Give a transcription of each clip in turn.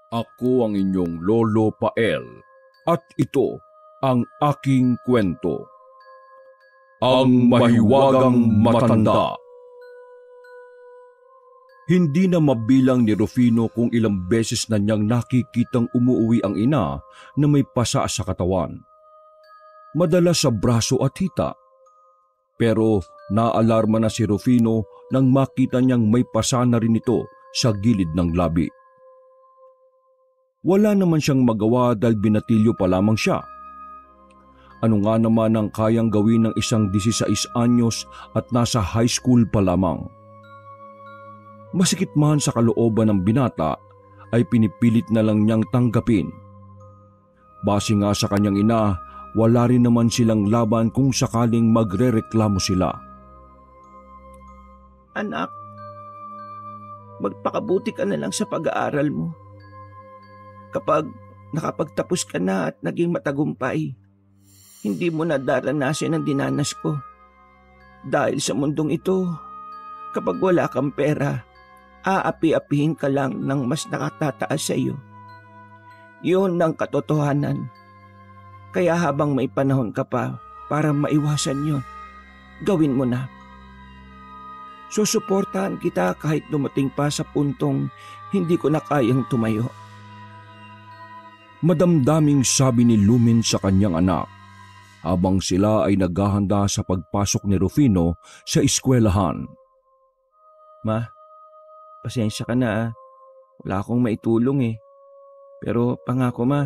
Ako ang inyong Lolo Pael at ito ang aking kwento. Ang Mahiwagang Matanda. Hindi na mabilang ni Rufino kung ilang beses na niyang nakikitang umuuwi ang ina na may pasa sa katawan. Madalas sa braso at hita. Pero naalarma na si Rufino nang makita niyang may pasa na rin ito sa gilid ng labi. Wala naman siyang magawa dahil binatilyo pa lamang siya. Ano nga naman ang kayang gawin ng isang 16 anyos at nasa high school pa lamang? Masikip man sa kalooban ng binata ay pinipilit na lang niyang tanggapin. Base nga sa kanyang ina, wala rin naman silang laban kung sakaling magrereklamo sila. Anak, magpakabuti ka na lang sa pag-aaral mo. Kapag nakapagtapos ka na at naging matagumpay, hindi mo na daranasin ang dinanas ko. Dahil sa mundong ito, kapag wala kang pera, aapi-apihin ka lang ng mas nakatataas sa iyo. Yun ang katotohanan. Kaya habang may panahon ka pa para maiwasan yun, gawin mo na. Susuportahan kita kahit dumating pa sa puntong hindi ko na kayang tumayo. Madamdaming sabi ni Lumen sa kanyang anak habang sila ay naghahanda sa pagpasok ni Rufino sa eskwelahan. Ma, pasensya ka na. Wala akong maitulong eh. Pero pangako ma,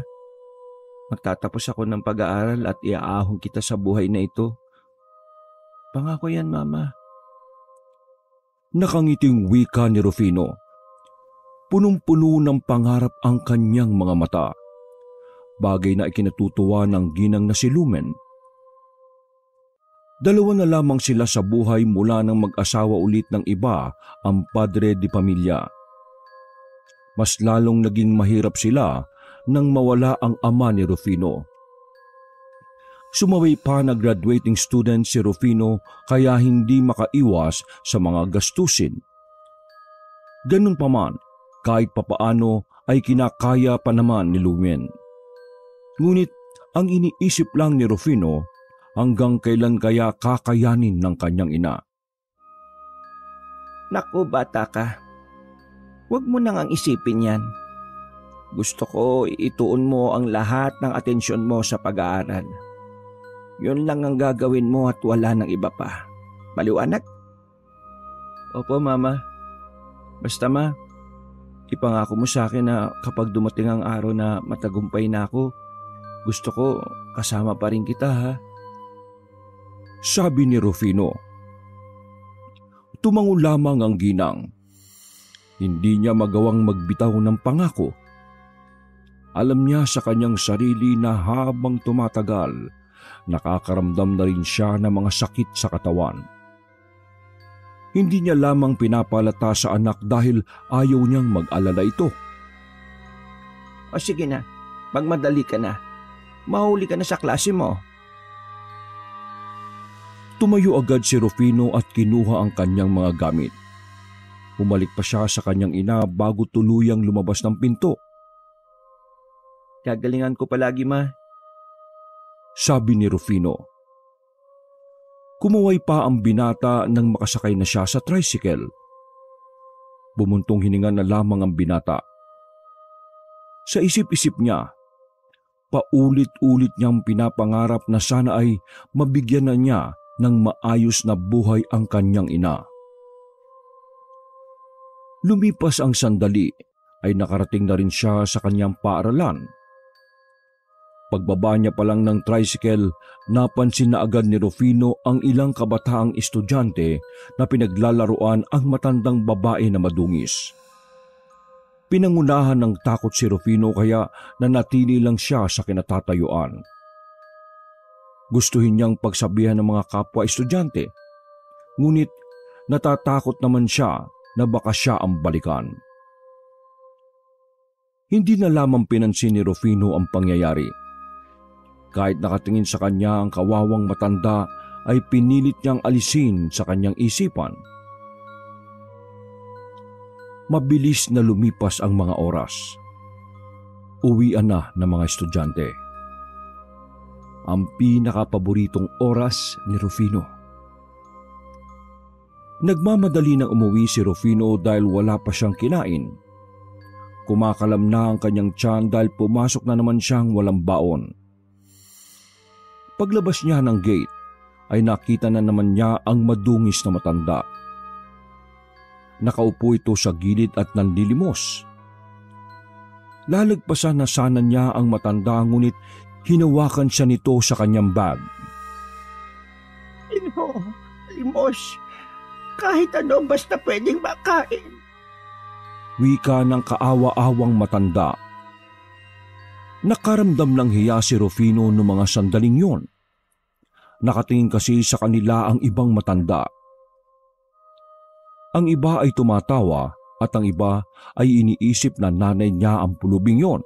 magtatapos ako ng pag-aaral at iaahon kita sa buhay na ito. Pangako yan, Mama. Nakangiting wika ni Rufino. Punong-puno ng pangarap ang kanyang mga mata. Bagay na ikinatutuwa ng ginang na si Lumen. Dalawa na lamang sila sa buhay mula nang mag-asawa ulit ng iba ang padre di pamilya. Mas lalong naging mahirap sila nang mawala ang ama ni Rufino. Sumaway pa na graduating student si Rufino kaya hindi makaiwas sa mga gastusin. Ganun pa man, kahit papaano ay kinakaya pa naman ni Lumen. Ngunit ang iniisip lang ni Rufino hanggang kailan kaya kakayanin ng kanyang ina. Naku bata ka, huwag mo nang ang isipin yan. Gusto ko ituon mo ang lahat ng atensyon mo sa pag-aaral. Yun lang ang gagawin mo at wala nang iba pa. Maliwanag? Opo, Mama. Basta ma, ipangako mo sa akin na kapag dumating ang araw na matagumpay na ako, gusto ko kasama pa rin kita ha. Sabi ni Rufino. Tumango lamang ang ginang. Hindi niya magawang magbitaw ng pangako. Alam niya sa kanyang sarili na habang tumatagal, nakakaramdam na rin siya ng mga sakit sa katawan. Hindi niya lamang pinapalata sa anak dahil ayaw niyang mag-alala ito. O sige na, magmadali ka na. Mahuli ka na sa klase mo. Tumayo agad si Rufino at kinuha ang kanyang mga gamit. Humalik pa siya sa kanyang ina bago tuluyang lumabas ng pinto. Gagalingan ko palagi ma. Sabi ni Rufino. Kumaway pa ang binata nang makasakay na siya sa tricycle. Bumuntong hininga na lamang ang binata. Sa isip-isip niya, paulit-ulit niyang pinapangarap na sana ay mabigyan na niya ng maayos na buhay ang kanyang ina. Lumipas ang sandali ay nakarating na rin siya sa kanyang paaralan. Pagbaba niya pa lang ng tricycle, napansin na agad ni Rufino ang ilang kabataang estudyante na pinaglalaruan ang matandang babae na madungis. Pinangunahan ng takot si Rufino kaya nanatili lang siya sa kinatatayuan. Gustuhin niyang pagsabihan ng mga kapwa estudyante, ngunit natatakot naman siya na baka siya ang balikan. Hindi na lamang pinansin ni Rufino ang pangyayari. Kahit nakatingin sa kanya ang kawawang matanda ay pinilit niyang alisin sa kanyang isipan. Mabilis na lumipas ang mga oras. uwian na ng mga estudyante. Ang pinakapaboritong oras ni Rufino. Nagmamadali nang umuwi si Rufino dahil wala pa siyang kinain. Kumakalam na ang kanyang tiyan dahil pumasok na naman siyang walang baon. Paglabas niya ng gate ay nakita na naman niya ang madungis na matanda. Nakaupo ito sa gilid at nanlilimos. Lalagpasan na sana niya ang matanda ngunit hinawakan siya nito sa kanyang bag. Limos, kahit ano basta pwedeng makain. Wika ng kaawa-awang matanda. Nakaramdam ng hiya si Rufino noong mga sandaling yon. Nakatingin kasi sa kanila ang ibang matanda. Ang iba ay tumatawa at ang iba ay iniisip na nanay niya ang pulubing yon.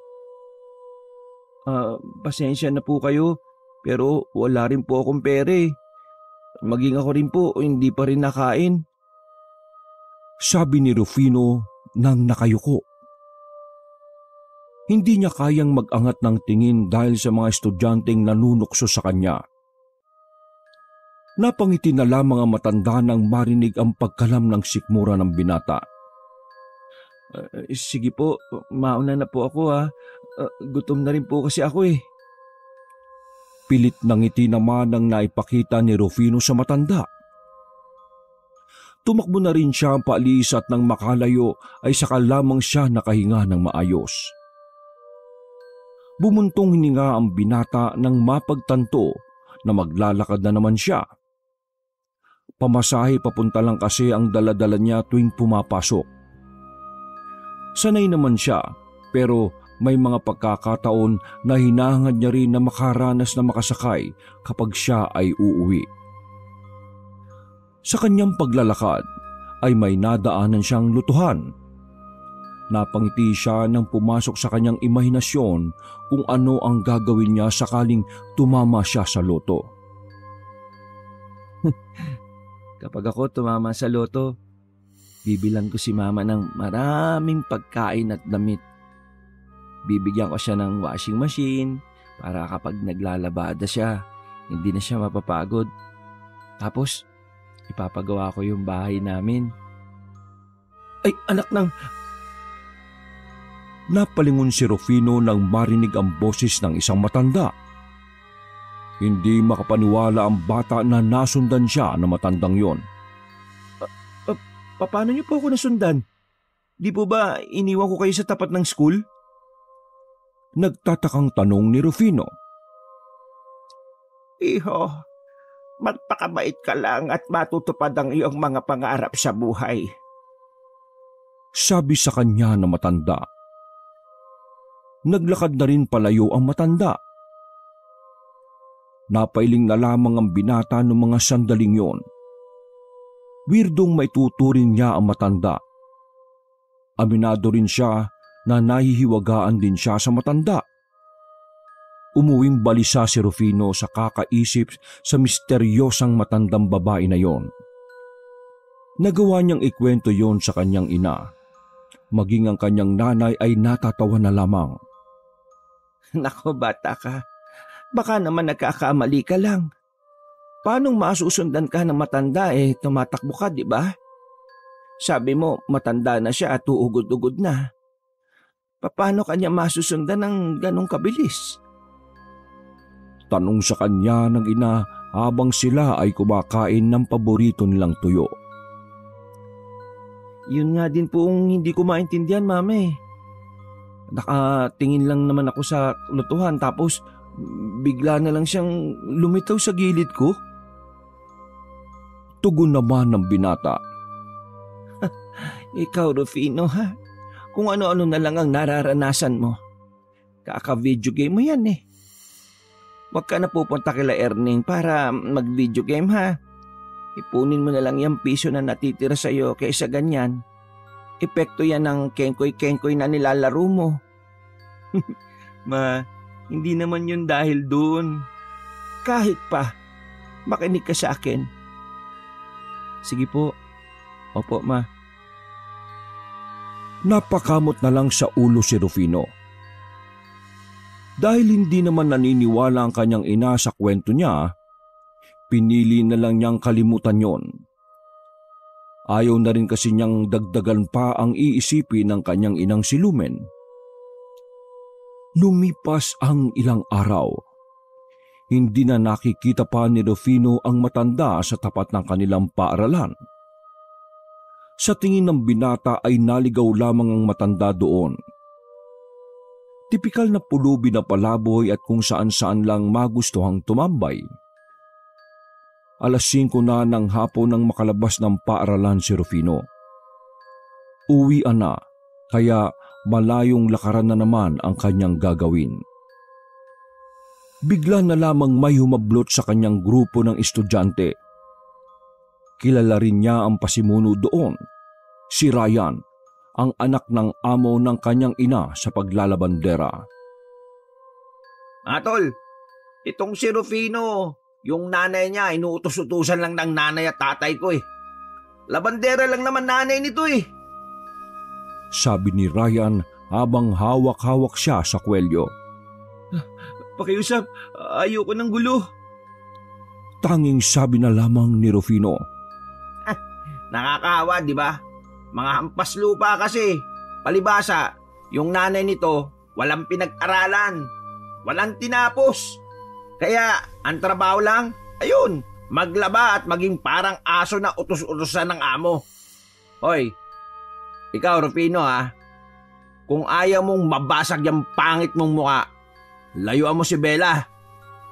Pasensya na po kayo, pero wala rin po akong pere. Maging ako rin po, hindi pa rin nakain. Sabi ni Rufino nang nakayuko. Hindi niya kayang mag-angat ng tingin dahil sa mga estudyanteng nanunukso sa kanya. Napangiti na lamang ang matanda nang marinig ang pagkalam ng sikmura ng binata. Sige po, mauna na po ako ha. Gutom na rin po kasi ako eh. Pilit na ngiti naman ang naipakita ni Rufino sa matanda. Tumakbo na rin siya paalis at nang makalayo ay saka lamang siya nakahinga ng maayos. Bumuntong hininga ang binata nang mapagtanto na maglalakad na naman siya. Pamasahe papunta lang kasi ang dala-dala niya tuwing pumapasok. Sanay naman siya pero may mga pagkakataon na hinahangad niya rin na makaranas na makasakay kapag siya ay uuwi. Sa kanyang paglalakad ay may nadaanan siyang lutuhan. Napangiti siya nang pumasok sa kanyang imahinasyon kung ano ang gagawin niya sakaling tumama siya sa loto. Kapag ako tumama sa loto, bibilang ko si mama ng maraming pagkain at damit. Bibigyan ko siya ng washing machine para kapag naglalabada siya, hindi na siya mapapagod. Tapos, ipapagawa ko yung bahay namin. Ay, anak ng... Napalingon si Rufino nang marinig ang boses ng isang matanda. Hindi makapaniwala ang bata na nasundan siya ng matandang yon. Paano niyo po ako nasundan? Di po ba iniwan ko kayo sa tapat ng school? Nagtatakang tanong ni Rufino. Iho, magpakabait ka lang at matutupad ang iyong mga pangarap sa buhay. Sabi sa kanya na matanda. Naglakad na rin palayo ang matanda. Napailing na lamang ang binata ng mga sandaling yon. Weirdong maituturing niya ang matanda. Aminado rin siya na nahihiwagaan din siya sa matanda. Umuwing balisa si Rufino sa kakaisip sa misteryosang matandang babae na yon. Nagawa niyang ikwento yon sa kanyang ina. Maging ang kanyang nanay ay natatawa na lamang. Nako bata ka, baka naman nagkakamali ka lang. Paano masusundan ka ng matanda tumatakbo ka, di ba? Sabi mo matanda na siya at uugod-ugod na. Paano kanya masusundan ng ganong kabilis? Tanong sa kanya ng ina habang sila ay kumakain ng paborito nilang tuyo. Yun nga din pong hindi ko maintindihan, mama. Nakatingin lang naman ako sa lutuhan tapos bigla na lang siyang lumitaw sa gilid ko. Tugon naman ng binata. Ikaw, Rufino, ha? Kung ano-ano na lang ang nararanasan mo. Kaka-video game mo yan eh. Huwag ka na pupunta kila Erning para mag-video game, ha? Ipunin mo na lang yung piso na natitira sa'yo kaysa ganyan. Epekto yan ng kenkoy-kenkoy na nilalaro mo. Ma, hindi naman yun dahil doon. Kahit pa, makinig ka sa akin. Sige po. Opo, ma. Napakamot na lang sa ulo si Rufino. Dahil hindi naman naniniwala ang kanyang ina sa kwento niya, pinili na lang niyang kalimutan yon. Ayaw na rin kasi niyang dagdagan pa ang iisipin ng kanyang inang si Lumen. Lumipas ang ilang araw. Hindi na nakikita pa ni Rufino ang matanda sa tapat ng kanilang paaralan. Sa tingin ng binata ay naligaw lamang ang matanda doon. Tipikal na pulubi na palaboy at kung saan-saan lang magustuhang tumambay. 5:00 na ng hapon nang makalabas ng paaralan si Rufino. Uwian na, kaya malayong lakaran na naman ang kanyang gagawin. Bigla na lamang may humablot sa kanyang grupo ng estudyante. Kilala rin niya ang pasimuno doon, si Ryan, ang anak ng amo ng kanyang ina sa paglalabandera. Tol, itong si Rufino, yung nanay niya, inuutos-utusan lang ng nanay at tatay ko eh. Labandera lang naman nanay nito eh. Sabi ni Ryan habang hawak-hawak siya sa kwelyo. Pakiusap, ayoko ng gulo. Tanging sabi na lamang ni Rufino. Nakakahawa, di ba? Mga hampas lupa kasi. Palibasa, yung nanay nito, walang pinag-aralan. Walang tinapos. Kaya, ang trabaho lang, ayun, maglaba at maging parang aso na utos-utosan ng amo. Hoy, ikaw Rufino ha, kung ayaw mong mabasag yung pangit mong muka, layuan mo si Bella.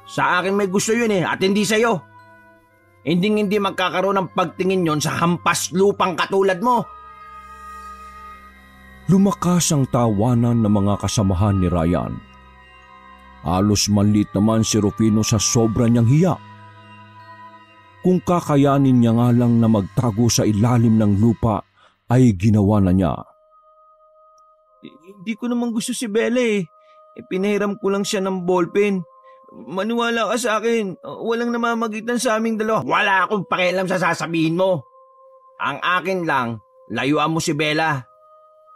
Sa akin may gusto yun at hindi sa'yo. Hindi magkakaroon ng pagtingin yon sa hampas lupang katulad mo. Lumakas ang tawanan ng mga kasamahan ni Ryan. Halos manlit naman si Rufino sa sobra niyang hiya. Kung kakayanin niya nga lang na magtago sa ilalim ng lupa, ay ginawa na niya. Hindi ko naman gusto si Bella Pinahiram ko lang siya ng ballpen. Maniwala ka sa akin, walang namamagitan sa aming dalawa. Wala akong pakialam sa sasabihin mo. Ang akin lang, layuan mo si Bella.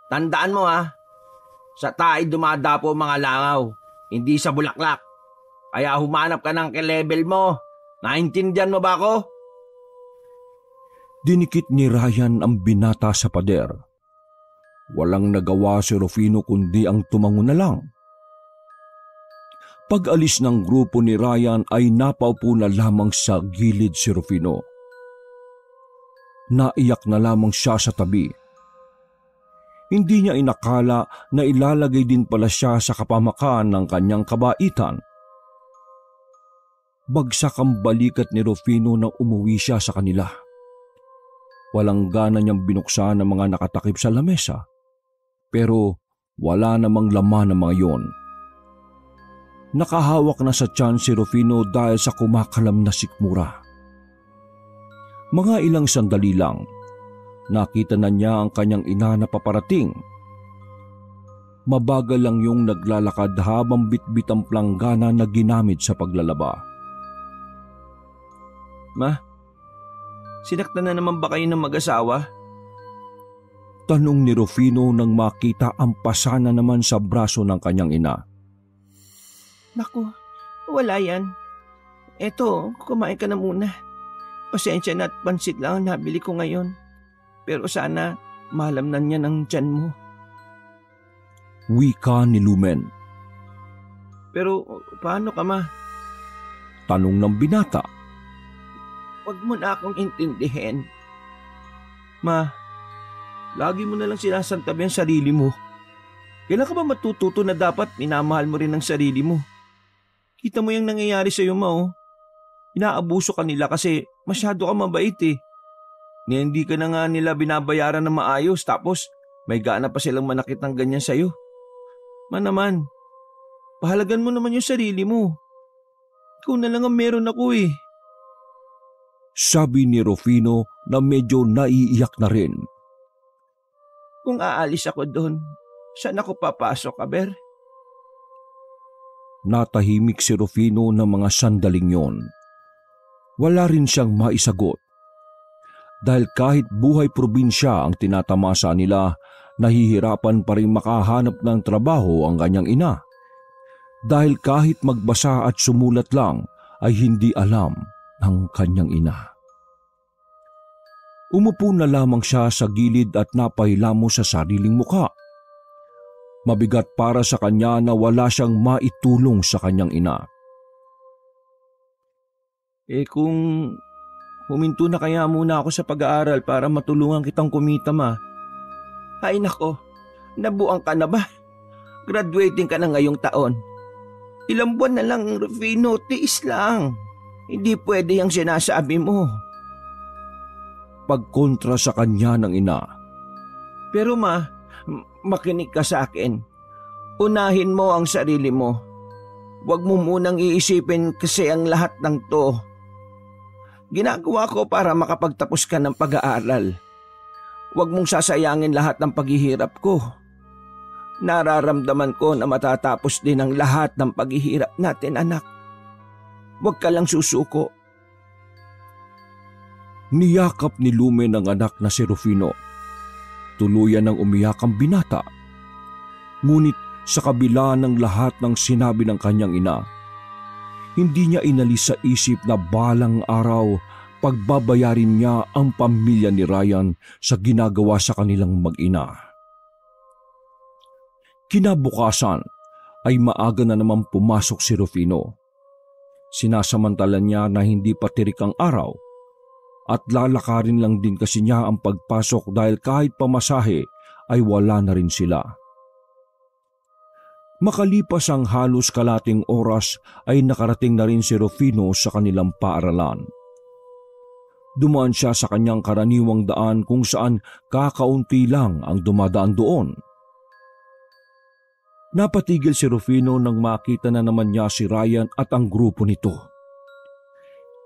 Tandaan mo sa tae dumadapo mga langaw, hindi sa bulaklak. Kaya humanap ka ng level mo. Naintindihan mo ba ako? Dinikit ni Ryan ang binata sa pader. Walang nagawa si Rufino kundi ang tumango na lang. Pag-alis ng grupo ni Ryan ay napaupo na lamang sa gilid si Rufino. Naiyak na lamang siya sa tabi. Hindi niya inakala na ilalagay din pala siya sa kapamakan ng kanyang kabaitan. Bagsak ang balikat ni Rufino nang umuwi siya sa kanila. Walang gana niyang binuksan ang mga nakatakip sa lamesa, pero wala namang laman ng mga yon. Nakahawak na sa tiyan si Rufino dahil sa kumakalam na sikmura. Mga ilang sandali lang, nakita na niya ang kanyang ina na paparating. Mabagal lang yung naglalakad habang bitbit ang planggana na ginamit sa paglalaba. Ma, sinaktan na naman ba kayo ng mag-asawa? Tanong ni Rufino nang makita ang pasana naman sa braso ng kanyang ina. Naku, wala yan. Eto, kumain ka na muna. Pasensya na at pansit lang ang nabili ko ngayon. Pero sana malamnan niya ng tiyan mo. Wika ni Lumen. Pero paano ka ma? Tanong ng binata. Huwag mo na akong intindihin. Ma, lagi mo na lang sinasantabi ang sarili mo. Kailan ka ba matututo na dapat minamahal mo rin ang sarili mo? Kita mo yung nangyayari sa'yo, ma. Inaabuso ka nila kasi masyado ka mabait Hindi ka na nga nila binabayaran na maayos tapos may gana pa silang manakit ng ganyan sa'yo. Ma naman, pahalagan mo naman yung sarili mo. Ikaw na lang ang meron ako Sabi ni Rufino na medyo naiiyak na rin. Kung aalis ako doon, saan ako papasok, Aber? Natahimik si Rufino ng mga sandaling yon. Wala rin siyang maisagot. Dahil kahit buhay probinsya ang tinatamasa nila, nahihirapan pa rin makahanap ng trabaho ang kanyang ina. dahil kahit magbasa at sumulat lang ay hindi alam ng kanyang ina. Umupo na lamang siya sa gilid at napahilamo sa sariling muka. Mabigat para sa kanya na wala siyang maitulong sa kanyang ina. Kung huminto na kaya muna ako sa pag-aaral para matulungan kitang kumita, ma. Ay nako, nabuang ka na ba? Graduating ka na ngayong taon. Ilang buwan na lang, Rufino, tiis lang. Hindi pwede yung sinasabi mo. Pagkontra sa kanya ng ina. Pero ma, makinig ka sa akin. Unahin mo ang sarili mo. Huwag mo munang iisipin kasi ang lahat ng to. Ginagawa ko para makapagtapos ka ng pag-aaral. Huwag mong sasayangin lahat ng paghihirap ko. Nararamdaman ko na matatapos din ang lahat ng paghihirap natin, anak. Huwag ka lang susuko. Niyakap ni Lumen ang anak na si Rufino. Tuluyan ng umiyak ang binata. Ngunit sa kabila ng lahat ng sinabi ng kanyang ina, hindi niya inalis sa isip na balang araw pagbabayarin niya ang pamilya ni Ryan sa ginagawa sa kanilang mag-ina. Kinabukasan ay maaga na naman pumasok si Rufino. Sinasamantala niya na hindi pa tirik ang araw at lalakarin lang din kasi niya ang pagpasok dahil kahit pamasahe ay wala na rin sila. Makalipas ang halos kalating oras ay nakarating na rin si Rufino sa kanilang paaralan. Dumaan siya sa kanyang karaniwang daan kung saan kakaunti lang ang dumadaan doon. Napatigil si Rufino nang makita na naman niya si Ryan at ang grupo nito.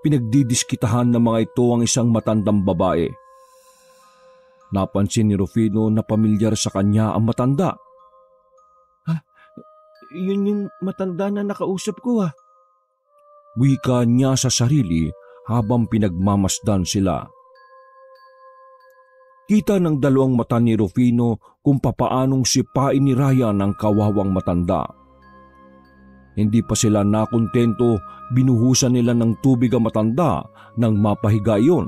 Pinagdidiskitahan ng mga ito ang isang matandang babae. Napansin ni Rufino na pamilyar sa kanya ang matanda. Yun yung matanda na nakausap ko, ah. Wika niya sa sarili habang pinagmamasdan sila. Kita ng dalawang mata ni Rufino kung papaanong sipain ni Ryan ang kawawang matanda. Hindi pa sila nakontento, binuhusan nila ng tubig ang matanda nang mapahiga iyon.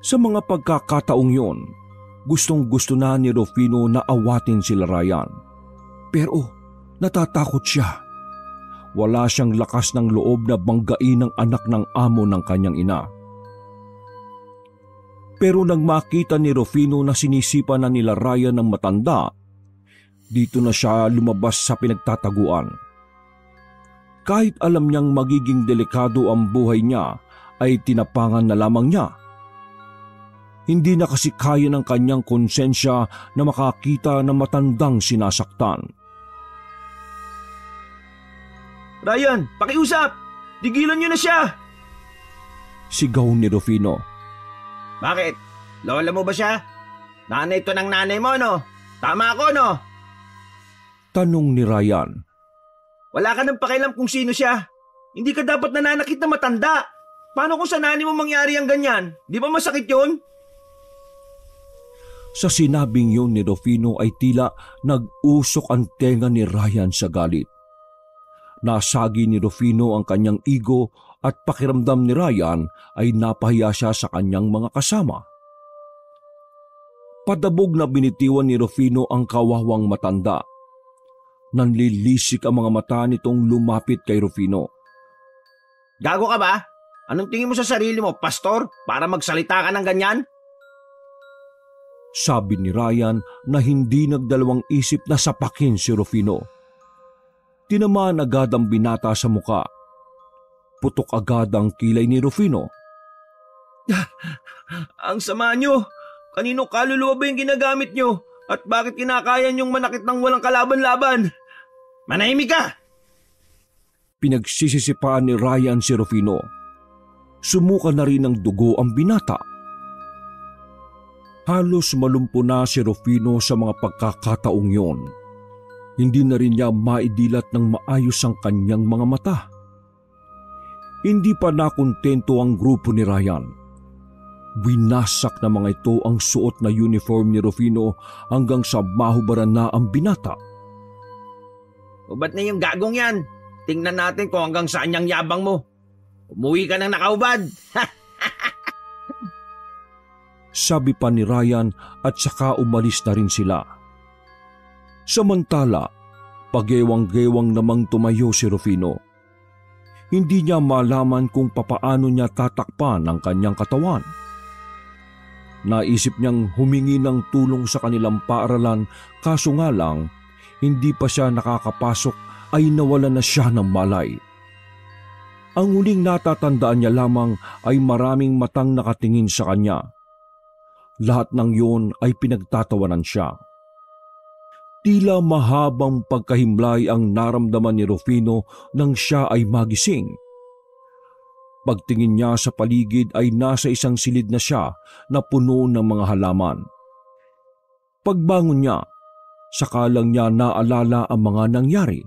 Sa mga pagkakataong yon, gustong-gusto na ni Rufino na awatin sila Ryan. Pero natatakot siya. Wala siyang lakas ng loob na banggain ang anak ng amo ng kanyang ina. Pero nang makita ni Rufino na sinisipa na nila Ryan ng matanda, dito na siya lumabas sa pinagtataguan. Kahit alam niyang magiging delikado ang buhay niya, ay tinapangan na lamang niya. Hindi na kasi kaya ng kanyang konsensya na makakita ng matandang sinasaktan. Ryan, pakiusap! Tigilan niyo na siya! Sigaw ni Rufino. Bakit? Lola mo ba siya? Nanay to ng nanay mo, no? Tama ako, no? Tanong ni Ryan. Wala ka nang pakialam kung sino siya. Hindi ka dapat nananakit na matanda. Paano kung sa nanay mo mangyari ang ganyan? Di ba masakit yun? Sa sinabing yun ni Rufino ay tila nag-usok ang tenga ni Ryan sa galit. Nasagi ni Rufino ang kanyang ego at pakiramdam ni Ryan ay napahiya siya sa kanyang mga kasama. Padabog na binitiwan ni Rufino ang kawawang matanda. Nanlilisik ang mga mata nitong lumapit kay Rufino. Gago ka ba? Anong tingin mo sa sarili mo, pastor? Para magsalita ka ng ganyan? Sabi ni Ryan na hindi nagdalawang isip na sapakin si Rufino. Tinamaan agad ang binata sa muka. Putok agad ang kilay ni Rufino. Ang sama nyo! Kanino kaluluwa ba yung ginagamit nyo? At bakit kinakaya nyong manakit ng walang kalaban-laban? Manahimik ka! Pinagsisisipaan ni Ryan si Rufino. Sumuka na rin ng dugo ang binata. Halos malumpo na si Rufino sa mga pagkakataong yon. Hindi na rin niya maidilat ng maayos ang kanyang mga mata. Hindi pa nakontento ang grupo ni Ryan. Winasak na mga ito ang suot na uniform ni Rufino hanggang sa mahubaran na ang binata. Ubat na yung gagong yan. Tingnan natin kung hanggang saan yung yabang mo. Umuwi ka ng nakaubad. Sabi pa ni Ryan at saka umalis na rin sila. Samantala, pagewang-gewang namang tumayo si Rufino. Hindi niya malaman kung papaano niya tatakpan ang kanyang katawan. Naisip niyang humingi ng tulong sa kanilang paaralan, kaso nga lang, hindi pa siya nakakapasok ay nawala na siya ng malay. Ang huling natatandaan niya lamang ay maraming matang nakatingin sa kanya. Lahat ng yun ay pinagtatawanan siya. Tila mahabang pagkahimlay ang naramdaman ni Rufino nang siya ay magising. Pagtingin niya sa paligid ay nasa isang silid na siya na puno ng mga halaman. Pagbangon niya, saka lang niya naalala ang mga nangyari.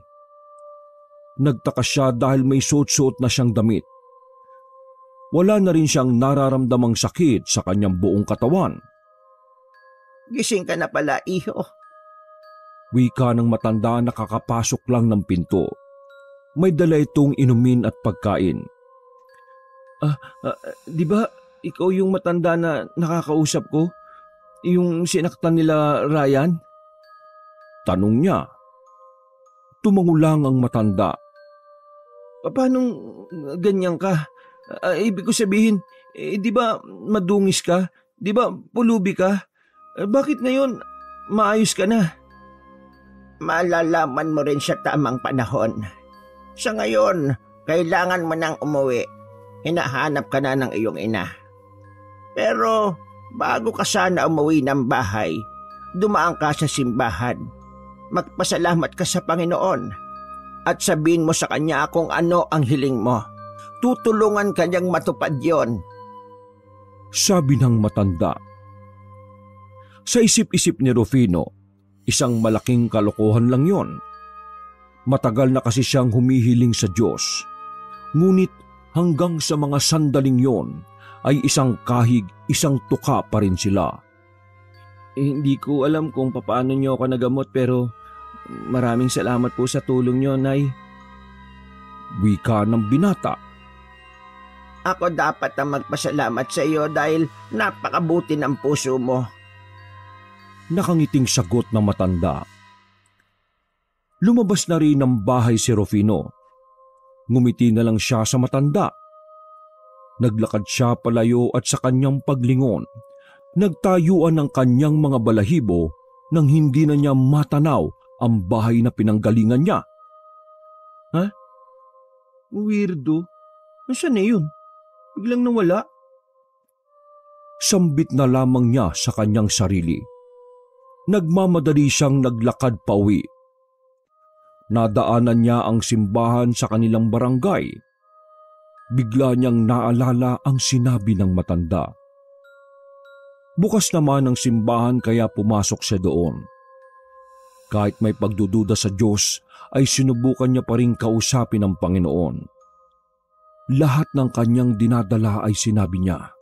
Nagtaka siya dahil may suot-suot na siyang damit. Wala na rin siyang nararamdamang sakit sa kanyang buong katawan. Gising ka na pala, iho. Wika ng matanda na kakapasok lang ng pinto. May dala itong inumin at pagkain. Di ba ikaw yung matanda na nakakausap ko? Yung sinaktan nila Ryan? Tanong niya. Tumangulang ang matanda. Paano ganyan ka? Ibig ko sabihin, di ba madungis ka? Di ba pulubi ka? Bakit ngayon maayos ka na? Malalaman mo rin sa tamang panahon. Sa ngayon, kailangan mo nang umuwi. Hinahanap ka na ng iyong ina. Pero bago ka sana umuwi ng bahay, dumaan ka sa simbahan. Magpasalamat ka sa Panginoon at sabihin mo sa Kanya kung ano ang hiling mo. Tutulungan ka niyang matupad yon. Sabi ng matanda. Sa isip-isip ni Rufino, isang malaking kalokohan lang yon. Matagal na kasi siyang humihiling sa Diyos. Ngunit hanggang sa mga sandaling yon ay isang kahig, isang tuka pa rin sila. Hindi ko alam kung paano niyo ako nagamot pero maraming salamat po sa tulong niyo, Nay. Wika ng binata. Ako dapat ang magpasalamat sa iyo dahil napakabuti ng puso mo. Nakangiting sagot ng matanda. Lumabas na rin ng bahay si Rufino. Ngumiti na lang siya sa matanda. Naglakad siya palayo at sa kanyang paglingon, nagtayuan ng kanyang mga balahibo nang hindi na niya matanaw ang bahay na pinanggalingan niya. Ha? Weirdo. Nasaan na yun? Biglang nawala. Sambit na lamang niya sa kanyang sarili. Nagmamadali siyang naglakad pauwi. Nadaanan niya ang simbahan sa kanilang barangay. Bigla niyang naalala ang sinabi ng matanda. Bukas naman ang simbahan kaya pumasok siya doon. Kahit may pagdududa sa Diyos, ay sinubukan niya pa rin kausapin ang Panginoon. Lahat ng kanyang dinadala ay sinabi niya.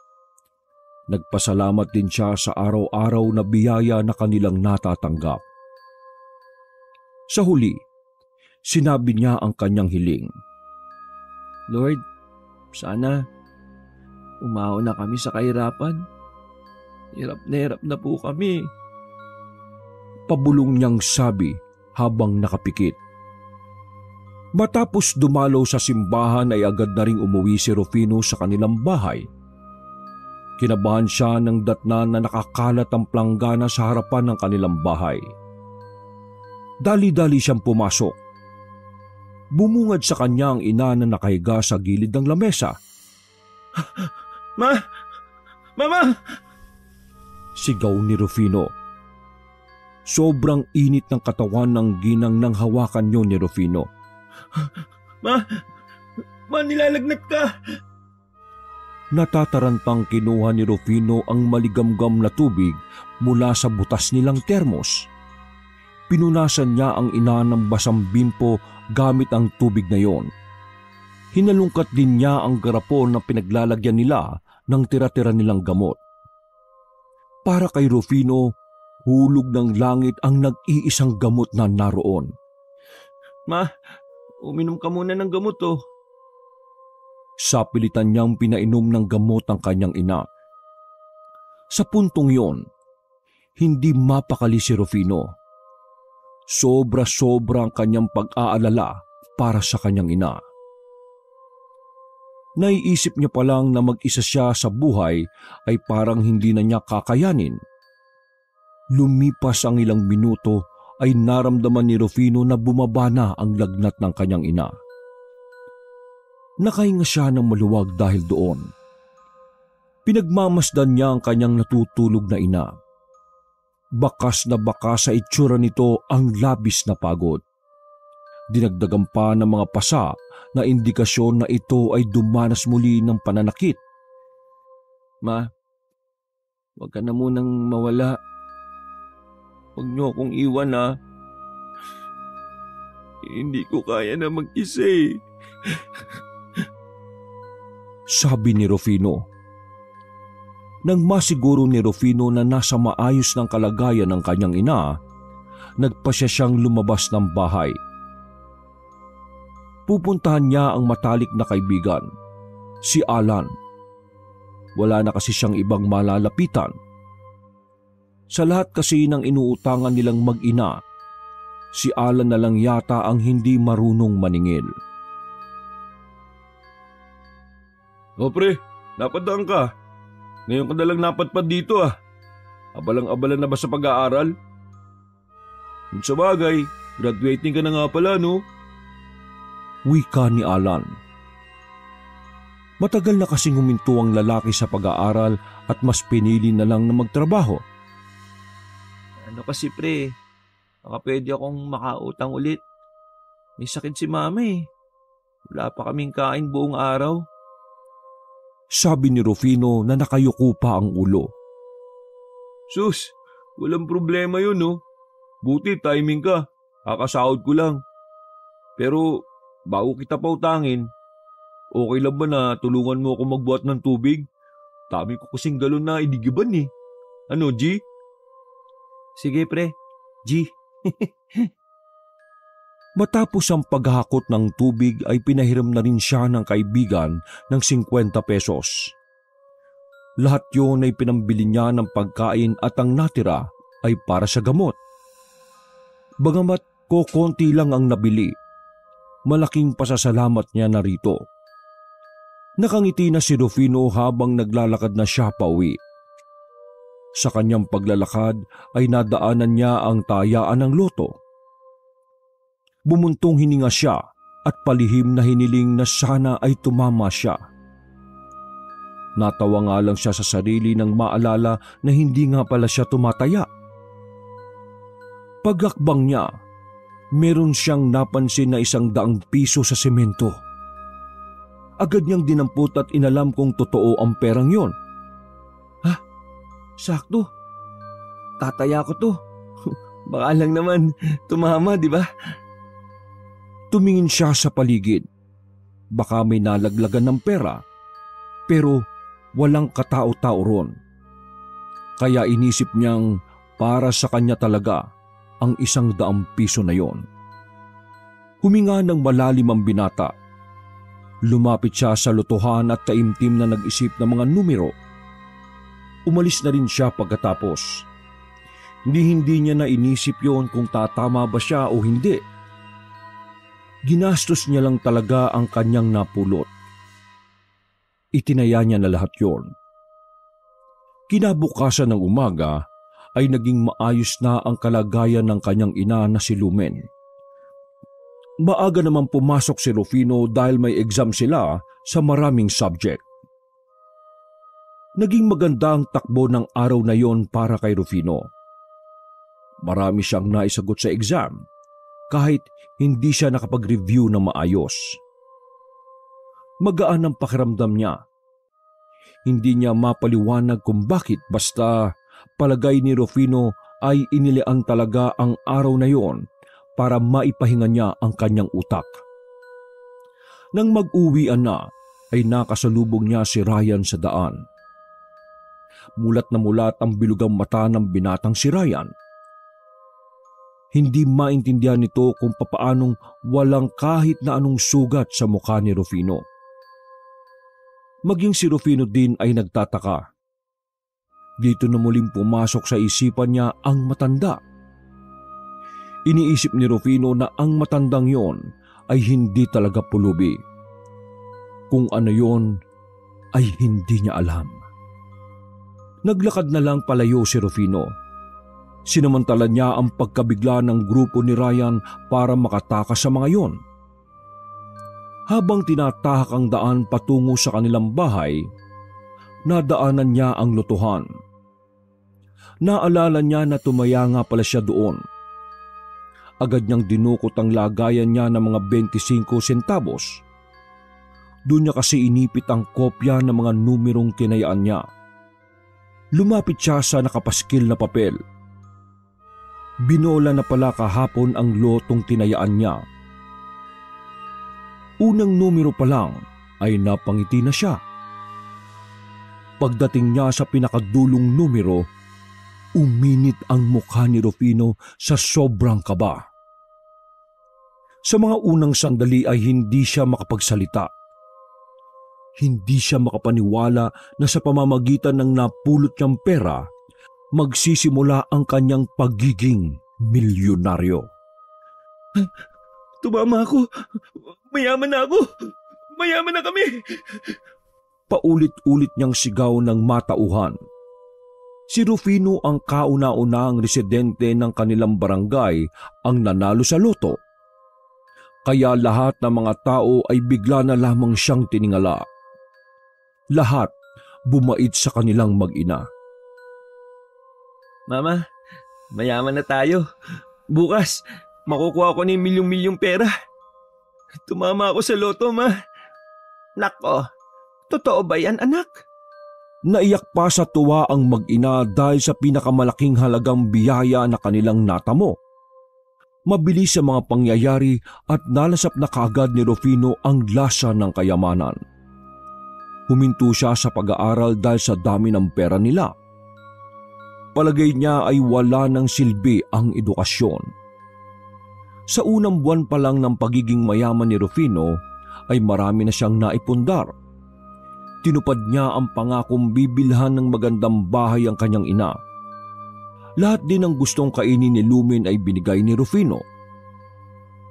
Nagpasalamat din siya sa araw-araw na biyaya na kanilang natatanggap. Sa huli, sinabi niya ang kanyang hiling. Lord, sana umahon na kami sa kahirapan. Hirap na po kami. Pabulong niyang sabi habang nakapikit. Matapos dumalaw sa simbahan ay agad na ring umuwi si Rufino sa kanilang bahay. Kinabahan siya ng datnan na nakakalat ang planggana sa harapan ng kanilang bahay. Dali-dali siyang pumasok. Bumungad sa kanya ang ina na nakahiga sa gilid ng lamesa. Mama! Sigaw ni Rufino. Sobrang init ng katawan ng ginang nang hawakan niyo ni Rufino. Ma, nilalagnat ka! Natatarantang kinuha ni Rufino ang maligamgam na tubig mula sa butas nilang termos. Pinunasan niya ang ina ng basang bimpo gamit ang tubig na yon. Hinalungkat din niya ang garapon na pinaglalagyan nila ng tira-tira nilang gamot. Para kay Rufino, hulog ng langit ang nag-iisang gamot na naroon. Ma, uminom ka muna ng gamot oh. Sapilitan niyang pinainom ng gamot ang kanyang ina. Sa puntong yon, hindi mapakali si Rufino. Sobra-sobra ang kanyang pag-aalala para sa kanyang ina. Naiisip niya pa lang na mag-isa siya sa buhay ay parang hindi na niya kakayanin. Lumipas ang ilang minuto ay naramdaman ni Rufino na bumaba na ang lagnat ng kanyang ina. Nakahinga siya ng maluwag dahil doon. Pinagmamasdan niya ang kanyang natutulog na ina. Bakas na bakas sa itsura nito ang labis na pagod. Dinagdagan pa ng mga pasa na indikasyon na ito ay dumanas muli ng pananakit. Ma, huwag ka na munang mawala. Huwag niyo akong iwan ha. Hindi ko kaya na mag-isa eh. Sabi ni Rufino. Nang masiguro ni Rufino na nasa maayos ng kalagayan ng kanyang ina, nagpasya siyang lumabas ng bahay. Pupuntahan niya ang matalik na kaibigan, si Alan. Wala na kasi siyang ibang malalapitan. Sa lahat kasi ng inuutangan nilang mag-ina, si Alan na lang yata ang hindi marunong maningil. O pre, napadaan ka. Ngayon ka na lang napadpad dito ah. Abalang-abala na ba sa pag-aaral? Kung sa bagay, graduating ka na nga pala no? Wika ni Alan. Matagal na kasing huminto ang lalaki sa pag-aaral at mas pinili na lang na magtrabaho. Ano kasi pre, baka pwede akong makautang ulit. May sakit si mama eh. Wala pa kaming kain buong araw. Sabi ni Rufino na nakayuko pa ang ulo. Sus, walang problema yun no. Buti timing ka, kakasahod ko lang. Pero bago kita pautangin, okay lang ba na tulungan mo ako magbuhat ng tubig? Dami ko kasing galon na idigiban eh. Ano G? Sige pre, G. Matapos ang paghahakot ng tubig ay pinahiram na rin siya ng kaibigan ng 50 pesos. Lahat yun ay pinambili niya ng pagkain at ang natira ay para sa gamot. Bagamat kokonti lang ang nabili, malaking pasasalamat niya na rito. Nakangiti na si Rufino habang naglalakad na siya pauwi. Sa kanyang paglalakad ay nadaanan niya ang tayaan ng loto. Bumuntong hininga siya at palihim na hiniling na sana ay tumama siya. Natawa nga lang siya sa sarili nang maalala na hindi nga pala siya tumataya. Paghakbang niya, meron siyang napansin na 100 piso sa semento. Agad niyang dinampot at inalam kung totoo ang perang yon. Ha? Sakto. Tataya ko to. Baka lang naman tumama, di ba? Tumingin siya sa paligid. Baka may nalaglagan ng pera, pero walang katao-tao ron. Kaya inisip niyang para sa kanya talaga ang 100 piso na yon. Huminga ng malalim ang binata. Lumapit siya sa lotohan at taimtim na nag-isip ng mga numero. Umalis na rin siya pagkatapos. Hindi niya na inisip yon kung tatama ba siya o hindi. Ginastos niya lang talaga ang kanyang napulot. Itinaya niya na lahat yon. Kinabukasan ng umaga ay naging maayos na ang kalagayan ng kanyang ina na si Lumen. Maaga naman pumasok si Rufino dahil may exam sila sa maraming subject. Naging maganda ang takbo ng araw na yon para kay Rufino. Marami siyang naisagot sa exam kahit hindi siya nakapag-review ng maayos. Magaan ang pakiramdam niya. Hindi niya mapaliwanag kung bakit basta palagay ni Rufino ay inilaan talaga ang araw na yon para maipahinga niya ang kanyang utak. Nang mag-uwian na ay nakasalubong niya si Ryan sa daan. Mulat na mulat ang bilugang mata ng binatang si Ryan. hindi maintindihan nito kung papaanong walang kahit na anong sugat sa mukha ni Rufino. Maging si Rufino din ay nagtataka. Dito na muling pumasok sa isipan niya ang matanda. Iniisip ni Rufino na ang matandang yon ay hindi talaga pulubi. Kung ano yon ay hindi niya alam. Naglakad na lang palayo si Rufino. Sinamantala niya ang pagkabigla ng grupo ni Ryan para makatakas sa mga yon. Habang tinatahak ang daan patungo sa kanilang bahay, nadaanan niya ang lutuhan. Naalala niya na tumaya nga pala siya doon. Agad niyang dinukot ang lagayan niya ng mga 25 centavos. Doon niya kasi inipit ang kopya ng mga numerong tinayaan niya. Lumapit siya sa nakapaskil na papel. Binola na pala kahapon ang lotong tinayaan niya. Unang numero pa lang ay napangiti na siya. Pagdating niya sa pinakadulong numero, uminit ang mukha ni Rufino sa sobrang kaba. Sa mga unang sandali ay hindi siya makapagsalita. Hindi siya makapaniwala na sa pamamagitan ng napulot niyang pera, magsisimula ang kanyang pagiging milyonaryo. Tumama ako. Mayaman na ako. Mayaman na kami. Paulit-ulit niyang sigaw ng matauhan. Si Rufino ang kauna-unahang residente ng kanilang barangay ang nanalo sa loto. Kaya lahat ng mga tao ay bigla na lamang siyang tiningala. Lahat bumait sa kanilang mag-ina. Mama, mayaman na tayo. Bukas, makukuha ko ng milyong-milyong pera. Tumama ako sa loto, ma. Nako, totoo ba yan, anak? Naiyak pa sa tuwa ang mag-ina dahil sa pinakamalaking halagang biyaya na kanilang natamo. Mabilis sa mga pangyayari at nalasap na kaagad ni Rufino ang lasa ng kayamanan. Huminto siya sa pag-aaral dahil sa dami ng pera nila. Palagay niya ay wala ng silbi ang edukasyon. Sa unang buwan pa lang ng pagiging mayaman ni Rufino ay marami na siyang naipundar. Tinupad niya ang pangakong bibilhan ng magandang bahay ang kanyang ina. Lahat din ng gustong kainin ni Lumen ay binigay ni Rufino.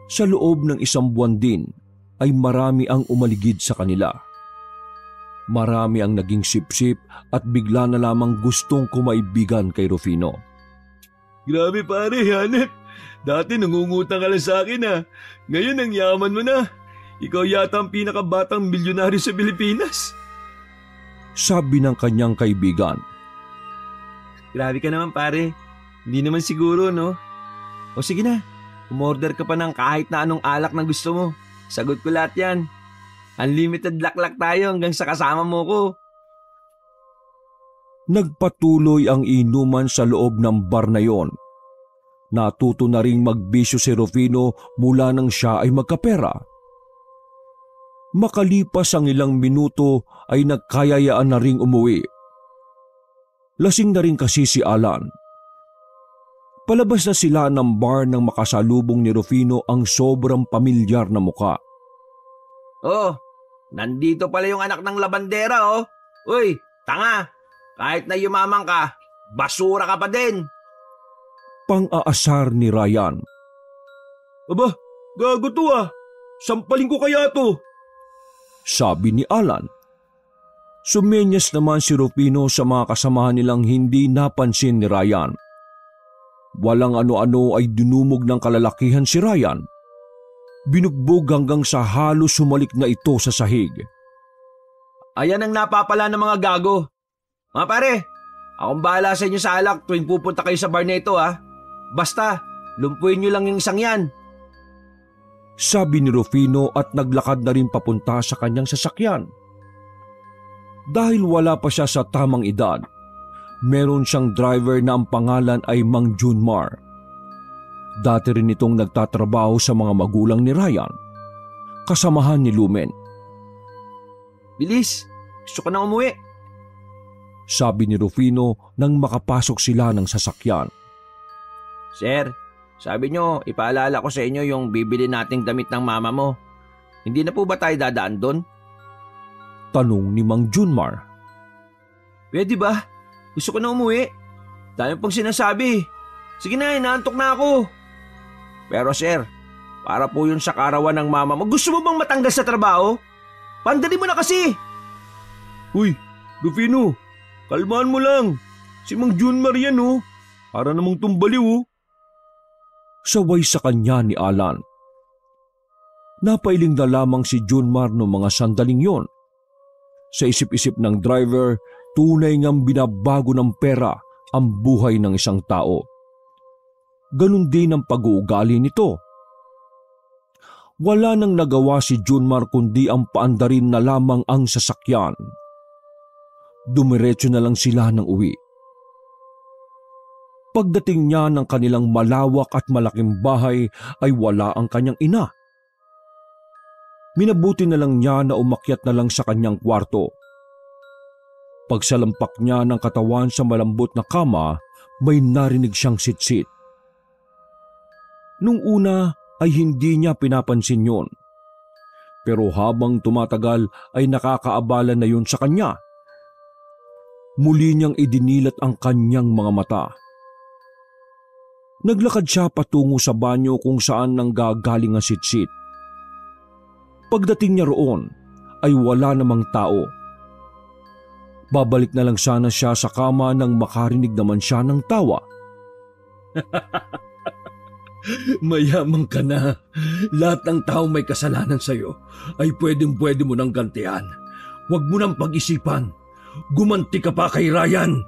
Sa loob ng isang buwan din ay marami ang umaligid sa kanila. Marami ang naging sipsip at bigla na lamang gustong kumaibigan kay Rufino. Grabe pare, hanep. Dati nangungutang ka lang sa akin ha. Ngayon ang yaman mo na. Ikaw yata ang pinakabatang milyonaryo sa Pilipinas. Sabi ng kanyang kaibigan. Grabe ka naman pare. Hindi naman siguro, no? O sige na, umorder ka pa ng kahit na anong alak na gusto mo. Sagot ko lahat yan. Unlimited laklak tayo hanggang sa kasama mo ko. Nagpatuloy ang inuman sa loob ng bar na yon. Natuto na ring magbisyo si Rufino mula nang siya ay magkapera. Makalipas ang ilang minuto ay nagkayayaan na ring umuwi. Lasing na rin kasi si Alan. Palabas na sila ng bar nang makasalubong ni Rufino ang sobrang pamilyar na muka. Oh, nandito pala yung anak ng labandera oh. Uy, tanga, kahit na yumamang ka, basura ka pa din. Pang-aasar ni Ryan. Aba, gago to ah. Sampalin ko kaya to. Sabi ni Alan. Sumenyas naman si Rufino sa mga kasamahan nilang hindi napansin ni Ryan. Walang ano-ano ay dinumog ng kalalakihan si Ryan. Binugbog hanggang sa halos sumalik na ito sa sahig. Ayan ang napapala ng mga gago. Mga pare, akong bahala sa inyo sa alak tuwing pupunta kayo sa bar na ito ha. Basta, lumpuin nyo lang yung isang yan. Sabi ni Rufino at naglakad na rin papunta sa kanyang sasakyan. Dahil wala pa siya sa tamang edad, meron siyang driver na ang pangalan ay Mang Junmar. Dati rin itong nagtatrabaho sa mga magulang ni Ryan, kasamahan ni Lumen. Bilis, gusto ko na umuwi. Sabi ni Rufino nang makapasok sila ng sasakyan. Sir, Sabi nyo, ipaalala ko sa inyo yung bibili nating damit ng mama mo. Hindi na po ba tayo dadaan doon? Tanong ni Mang Junmar. Pwede ba? Gusto ko na umuwi. Dami pang sinasabi. Sige na, inaantok na ako. Pero sir, para po yun sa karawan ng mama mo. Gusto mo bang matanggal sa trabaho? Pandali mo na kasi. Uy, Rufino, kalmaan mo lang. Si Mang Junmar yan oh. Para namang tumbaliw oh. Saway sa kanya ni Alan. Napailing na lamang si Junmar noong mga sandaling yon. Sa isip-isip ng driver, tunay ngang binabago ng pera ang buhay ng isang tao. Ganun din ang pag-uugali nito. Wala nang nagawa si Junmar kundi ang paandarin na lamang ang sasakyan. Dumiretso na lang sila ng uwi. Pagdating niya ng kanilang malawak at malaking bahay ay wala ang kanyang ina. Minabuti na lang niya na umakyat na lang sa kanyang kwarto. Pagsalampak niya ng katawan sa malambot na kama, may narinig siyang sitsit. Nung una ay hindi niya pinapansin yon. Pero habang tumatagal ay nakakaabala na yon sa kanya. Muli niyang idinilat ang kanyang mga mata. Naglakad siya patungo sa banyo kung saan nanggagaling ang sitsit. Pagdating niya roon ay wala namang tao. Babalik na lang sana siya sa kama nang makarinig naman siya ng tawa. Mayamang ka na. Lahat ng tao may kasalanan sa'yo ay pwedeng-pwede mo nang gantihan. Huwag mo nang pag-isipan. Gumanti ka pa kay Ryan.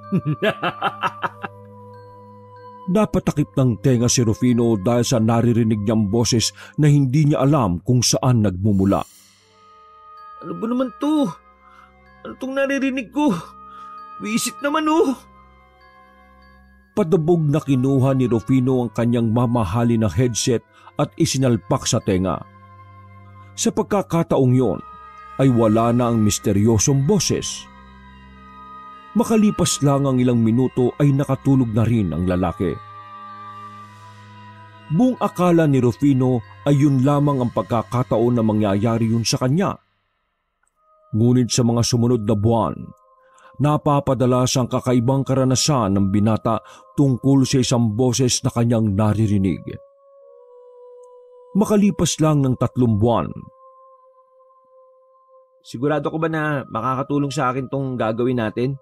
Napatakip ng tenga si Rufino dahil sa naririnig niyang boses na hindi niya alam kung saan nagmumula. Ano ba naman to? Ano tong naririnig ko? Wisit naman oh. Padabog na kinuha ni Rufino ang kanyang mamahalin na headset at isinalpak sa tenga. Sa pagkakataong yon ay wala na ang misteryosong boses. Makalipas lang ang ilang minuto ay nakatulog na rin ang lalaki. Buong akala ni Rufino ay yun lamang ang pagkakataon na mangyayari yun sa kanya. Ngunit sa mga sumunod na buwan, napapadalas ang kakaibang karanasan ng binata tungkol sa isang boses na kanyang naririnig. Makalipas lang ng 3 buwan. Sigurado ko ba na makakatulong sa akin tong gagawin natin?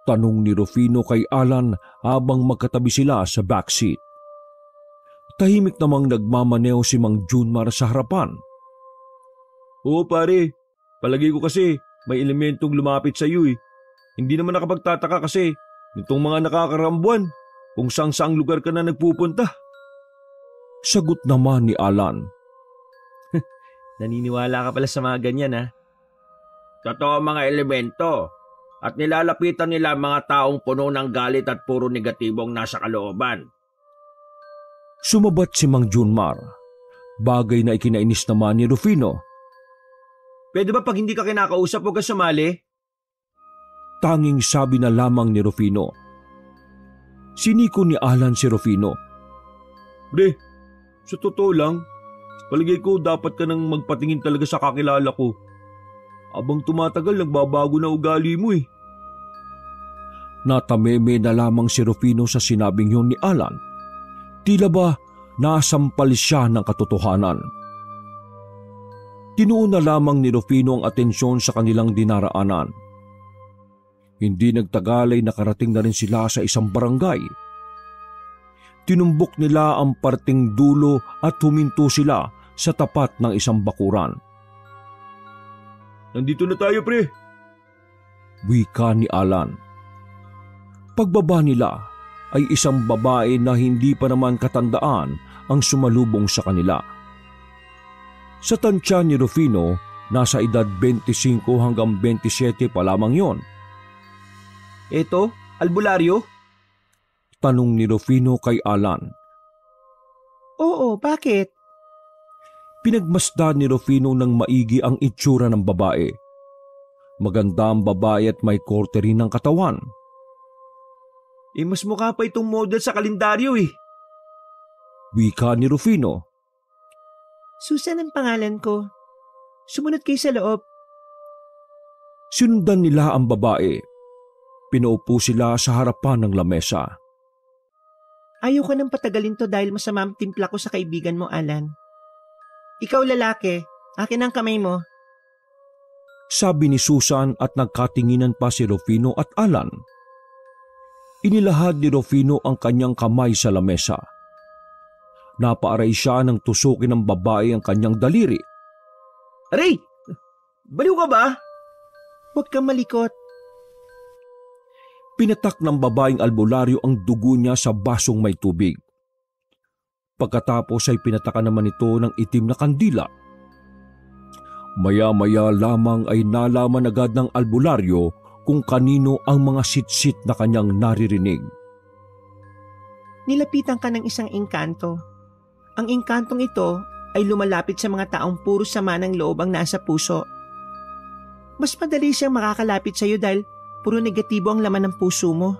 Tanong ni Rufino kay Alan habang magkatabi sila sa backseat. Tahimik namang nagmamaneo si Mang Junmar sa harapan. Oo pare, palagi ko kasi may elementong lumapit sa iyo eh. Hindi naman nakapagtataka kasi nitong mga nakakarambuan kung saang lugar ka na nagpupunta. Sagot naman ni Alan. Naniniwala ka pala sa mga ganyan ha? Totoo mga elemento. At nilalapitan nila mga taong puno ng galit at puro negatibong nasa kalooban. Sumabat si Mang Junmar, bagay na ikinainis naman ni Rufino. Pwede ba pag hindi ka kinakausap huwag ka sumali? Tanging sabi na lamang ni Rufino. Siniko ni Alan si Rufino. Pre, sa totoo lang, palagay ko dapat ka nang magpatingin talaga sa kakilala ko. Abang tumatagal, nagbabago na ugali mo eh. Natameme na lamang si Rufino sa sinabing yun ni Alan. Tila ba nasampal siya ng katotohanan. Tinuon na lamang ni Rufino ang atensyon sa kanilang dinaraanan. Hindi nagtagal ay nakarating na rin sila sa isang barangay. Tinumbok nila ang parting dulo at huminto sila sa tapat ng isang bakuran. Nandito na tayo pre. Wika ni Alan. Pagbaba nila ay isang babae na hindi pa naman katandaan ang sumalubong sa kanila. Sa tansya ni Rufino, nasa edad 25 hanggang 27 pa lamang yon. Eto, albularyo? Tanong ni Rufino kay Alan. Oo, bakit? Pinagmasdan ni Rufino ng maigi ang itsura ng babae. Maganda ang babae at may korte rin ng katawan. Mas mukha pa itong model sa kalendaryo eh. Wika ni Rufino. Susan ang pangalan ko. Sumunod kayo sa loob. Sinundan nila ang babae. Pinaupo sila sa harapan ng lamesa. Ayaw ko nang patagalin to dahil masama ang timpla ko sa kaibigan mo, Alan. Ikaw lalaki, akin ang kamay mo. Sabi ni Susan at nagkatinginan pa si Rufino at Alan. Inilahad ni Rufino ang kanyang kamay sa lamesa. Napaaray siya nang tusukin ng babae ang kanyang daliri. Aray! Baliw ka ba? Huwag kang malikot. Pinatak ng babaeng albularyo ang dugo niya sa basong may tubig. Pagkatapos ay pinatakan naman ito ng itim na kandila. Maya-maya lamang ay nalaman agad ng albularyo kung kanino ang mga sitsit na kanyang naririnig. Nilapitan ka ng isang engkanto. Ang engkantong ito ay lumalapit sa mga taong puro sama ng loob ang nasa puso. Mas madali siyang makakalapit sa iyo dahil puro negatibo ang laman ng puso mo.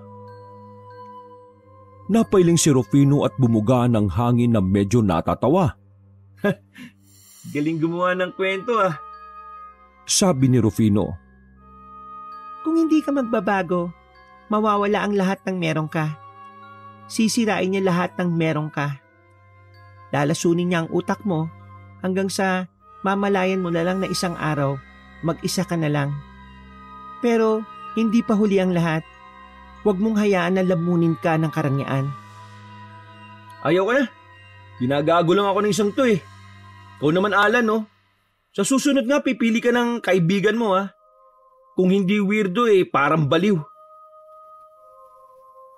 Napailing si Rufino at bumuga ng hangin na medyo natatawa. Galing gumawa ng kwento ah. Sabi ni Rufino. Kung hindi ka magbabago, mawawala ang lahat ng meron ka. Sisirain niya lahat ng meron ka. Lalasunin niya ang utak mo hanggang sa mamalayan mo na lang na isang araw, mag-isa ka na lang. Pero hindi pa huli ang lahat. Huwag mong hayaan na lamunin ka ng karangyaan. Ayaw ka na. Ginagago lang ako ng isang to eh. Ikaw naman Alan no. Sa susunod nga pipili ka ng kaibigan mo ha. Kung hindi weirdo eh parang baliw.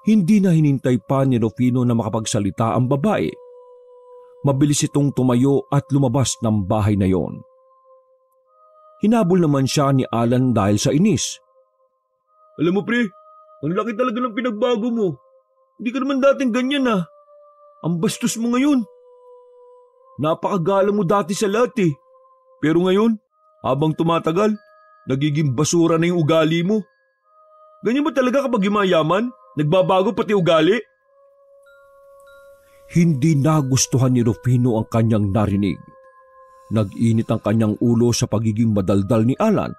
Hindi na hinintay pa ni Rufino na makapagsalita ang babae. Mabilis itong tumayo at lumabas ng bahay na yon. Hinabol naman siya ni Alan dahil sa inis. Alam mo pre, ang laki talaga ng pinagbago mo. Hindi ka naman dating ganyan ah. Ang bastos mo ngayon. Napakagala mo dati sa lahat eh. Pero ngayon, habang tumatagal, nagiging basura na yung ugali mo. Ganyan ba talaga kapag yumayaman? Nagbabago pati ugali? Hindi nagustuhan ni Rufino ang kanyang narinig. Nag-init ang kanyang ulo sa pagiging madaldal ni Alan.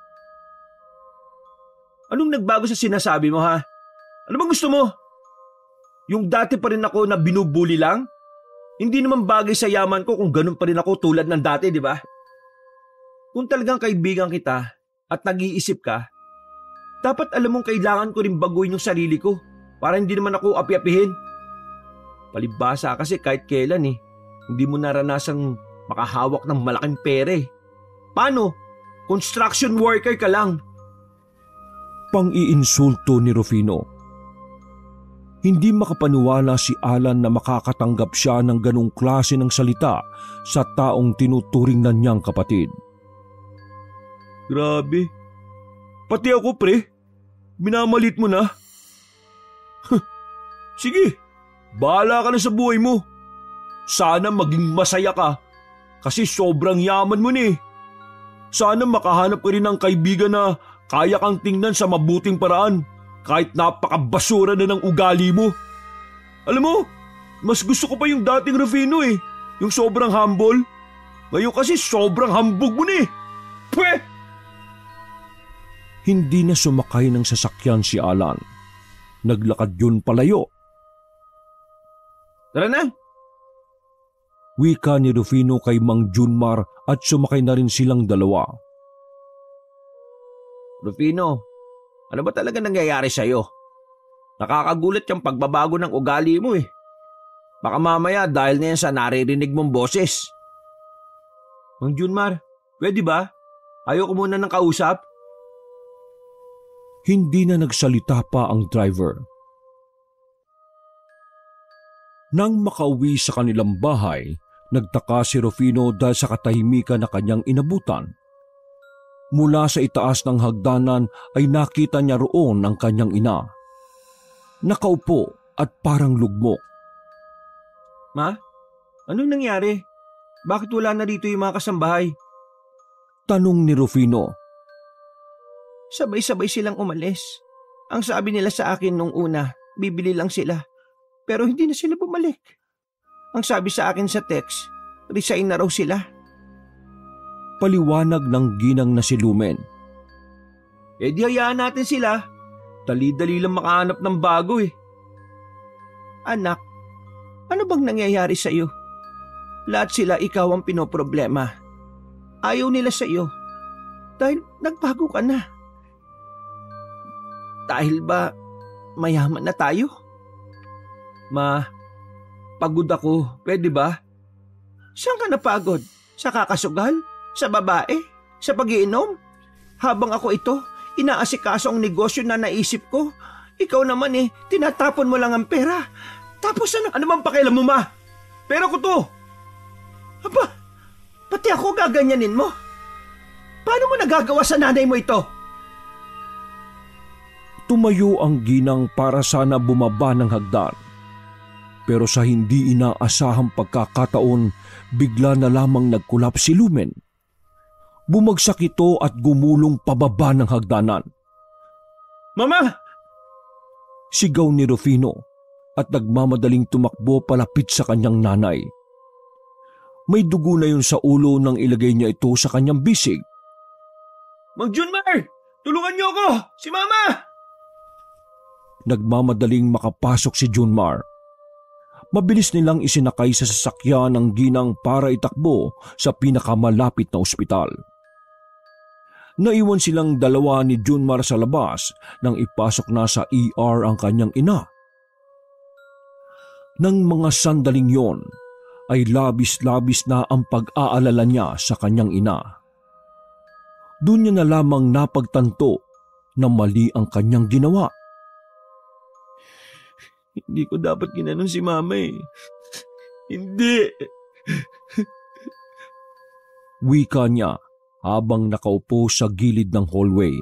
Anong nagbago sa sinasabi mo ha? Ano bang gusto mo? Yung dati pa rin ako na binubuli lang? Hindi naman bagay sa yaman ko kung ganun pa rin ako tulad ng dati, di ba? Kung talagang kaibigan kita at nag-iisip ka, dapat alam mong kailangan ko rin baguhin yung sarili ko para hindi naman ako api-apihin. Palibhasa kasi kahit kailan hindi mo naranasang makahawak ng malaking pera eh. Paano? Construction worker ka lang. Pang-iinsulto ni Rufino. Hindi makapaniwala si Alan na makakatanggap siya ng ganong klase ng salita sa taong tinuturing na niyang kapatid. Grabe. Pati ako pre, minamalit mo na. Sige, bahala ka na sa buhay mo. Sana maging masaya ka kasi sobrang yaman mo ni. Sana makahanap ka rin ng kaibigan na kaya kang tingnan sa mabuting paraan kahit napakabasura na ng ugali mo. Alam mo, mas gusto ko pa yung dating Rufino eh. Yung sobrang humble. Ngayon kasi sobrang hambog mo ni. Pweh! Hindi na sumakay ng sasakyan si Alan. Naglakad yun palayo. Tara na! Wika ni Rufino kay Mang Junmar at sumakay na rin silang dalawa. Rufino, ano ba talaga nangyayari sa'yo? Nakakagulat yung pagbabago ng ugali mo eh. Baka mamaya dahil na yan sa naririnig mong boses. Mang Junmar, pwede ba? Ayoko muna ng kausap. Hindi na nagsalita pa ang driver. Nang makauwi sa kanilang bahay, nagtaka si Rufino dahil sa katahimikan na kanyang inabutan. Mula sa itaas ng hagdanan ay nakita niya roon ang kanyang ina. Nakaupo at parang lugmok. Ma, anong nangyari? Bakit wala na rito yung mga kasambahay? Tanong ni Rufino. Sabay-sabay silang umalis. Ang sabi nila sa akin nung una, bibili lang sila. Pero hindi na sila bumalik. Ang sabi sa akin sa text, resign na raw sila. Paliwanag ng ginang na si Lumen. Eh di hayaan natin sila. Dali-dali lang makahanap ng bago eh. Anak, ano bang nangyayari sa iyo? Lahat sila ikaw ang pinoproblema. Ayaw nila sa iyo dahil nagbago ka na. Dahil ba mayaman na tayo? Ma, pagod ako. Pwede ba? Saan ka napagod? Sa kakasugal? Sa babae? Sa pag-iinom? Habang ako ito, inaasikaso ang negosyo na naisip ko. Ikaw naman tinatapon mo lang ang pera. Tapos ano bang pakialam mo, ma? Pera ko to. Aba, pati ako gaganyanin mo. Paano mo nagagawa sa nanay mo ito? Tumayo ang ginang para sana bumaba ng hagdan. Pero sa hindi inaasahang pagkakataon, bigla na lamang nagkulap si Lumen. Bumagsak ito at gumulong pababa ng hagdanan. Mama! Sigaw ni Rufino at nagmamadaling tumakbo palapit sa kanyang nanay. May dugo na yun sa ulo nang ilagay niya ito sa kanyang bisig. Mang Junmar! Tulungan niyo ako! Si Mama! Nagmamadaling makapasok si Junmar. Mabilis nilang isinakay sa sasakyan ng ginang para itakbo sa pinakamalapit na ospital. Naiwan silang dalawa ni Junmar sa labas nang ipasok na sa ER ang kanyang ina. Nang mga sandaling yon, ay labis-labis na ang pag-aalala niya sa kanyang ina. Doon niya na lamang napagtanto na mali ang kanyang ginawa. Hindi ko dapat ginanon si Mama eh. Hindi. Wika niya habang nakaupo sa gilid ng hallway.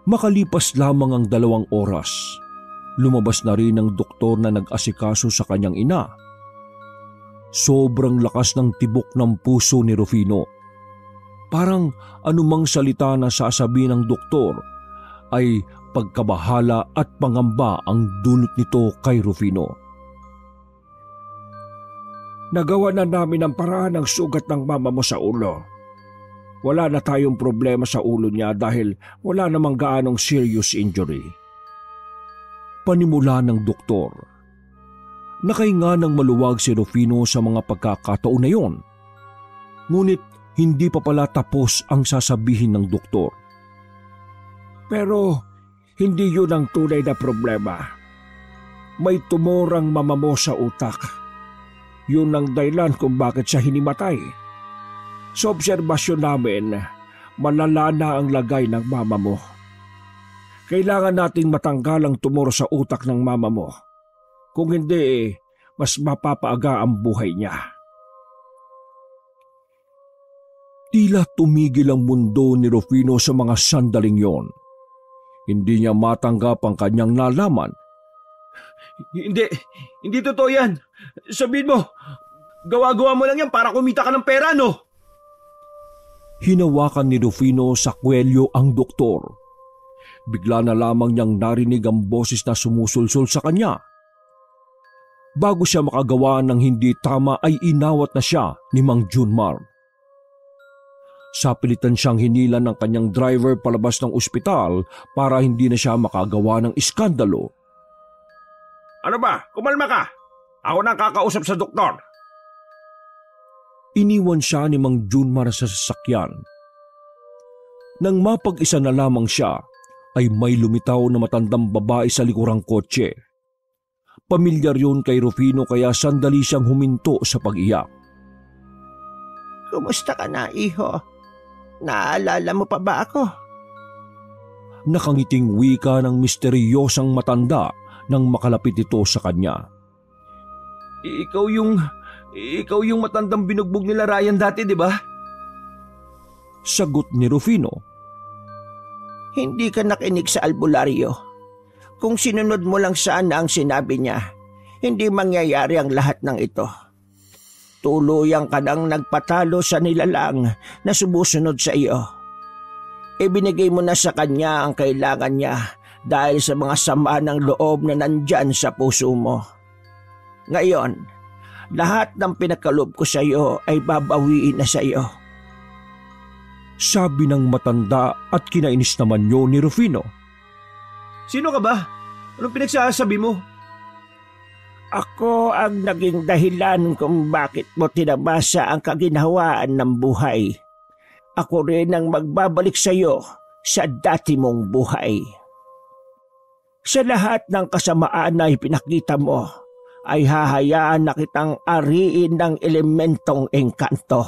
Makalipas lamang ang 2 oras, lumabas na rin ang doktor na nag-asikaso sa kanyang ina. Sobrang lakas ng tibok ng puso ni Rufino. Parang anumang salita na sasabihin ng doktor ay pagkabahala at pangamba ang dulot nito kay Rufino. Nagawa na namin ang paraan ng sugat ng mama mo sa ulo. Wala na tayong problema sa ulo niya dahil wala namang gaanong serious injury. Panimula ng doktor. Nakahinga ng maluwag si Rufino sa mga pagkakataon na yon. Ngunit hindi pa pala tapos ang sasabihin ng doktor. Pero hindi yun ang tunay na problema. May tumor ang mama mo sa utak. Yun ang dahilan kung bakit siya hinimatay. Sa obserbasyon namin, malala na ang lagay ng mama mo. Kailangan nating matanggal ang tumor sa utak ng mama mo. Kung hindi, mas mapapaaga ang buhay niya. Tila tumigil ang mundo ni Rufino sa mga sandaling yon. Hindi niya matanggap ang kanyang nalaman. Hindi totoo yan. Sabihin mo, gawa-gawa mo lang yan para kumita ka ng pera, no? Hinawakan ni Rufino sa kwelyo ang doktor. Bigla na lamang niyang narinig ang boses na sumusulsol sa kanya. Bago siya makagawa ng hindi tama ay inawat na siya ni Mang Junmar. Sapilitan siyang hinilan ng kanyang driver palabas ng ospital para hindi na siya makagawa ng iskandalo. Ano ba? Kumalma ka! Ako na kakausap sa doktor. Iniwan siya ni Mang Junmar sa sasakyan. Nang mapag-isa na lamang siya, ay may lumitaw na matandang babae sa likurang kotse. Pamilyar yun kay Rufino kaya sandali siyang huminto sa pag-iyak. Kumusta ka na, iho? Naaalala mo pa ba ako? Nakangiting wika ng misteryosang matanda nang makalapit ito sa kanya. Ikaw yung matandang binugbog nila Ryan dati, di ba? Sagot ni Rufino. Hindi ka nakinig sa albularyo. Kung sinunod mo lang sana ang sinabi niya, hindi mangyayari ang lahat ng ito. Tuluyang ka nang nagpatalo sa nilalang na sumusunod sa iyo. Ibinigay mo na sa kanya ang kailangan niya dahil sa mga sama ng loob na nandyan sa puso mo. Ngayon, lahat ng pinagkaloob ko sa iyo ay babawiin na sa iyo. Sabi ng matanda at kinainis naman yun ni Rufino. Sino ka ba? Anong pinagsasabi mo? Ako ang naging dahilan kung bakit mo tinamasa ang kaginhawaan ng buhay. Ako rin ang magbabalik sa iyo sa dati mong buhay. Sa lahat ng kasamaan na ipinakita mo, ay hahayaan na kitang ariin ng elementong engkanto.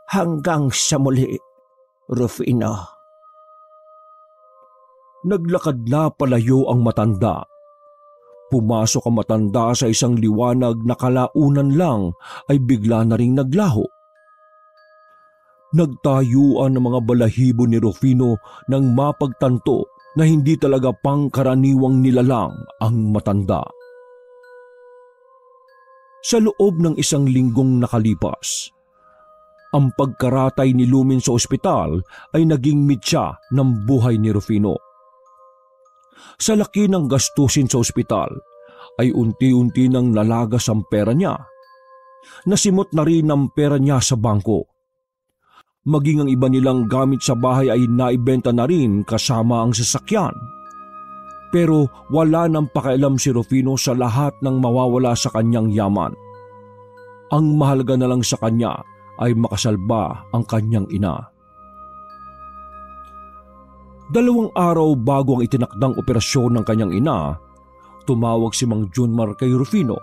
Hanggang sa muli, Rufino. Naglakad na palayo ang matanda. Pumasok ang matanda sa isang liwanag na kalaunan lang ay bigla na ring naglaho. Nagtayuan ng mga balahibo ni Rufino nang mapagtanto na hindi talaga pangkaraniwang nilalang ang matanda. Sa loob ng isang linggong nakalipas, ang pagkaratay ni Lumin sa ospital ay naging mitya ng buhay ni Rufino. Sa laki ng gastusin sa ospital ay unti-unti nang nalagas ang pera niya. Nasimot na rin ang pera niya sa bangko. Maging ang iba nilang gamit sa bahay ay naibenta na rin kasama ang sasakyan. Pero wala nang pakialam si Rufino sa lahat ng mawawala sa kanyang yaman. Ang mahalaga na lang sa kanya ay makasalba ang kanyang ina. 2 araw bago ang itinakdang operasyon ng kanyang ina, tumawag si Mang Junmar kay Rufino.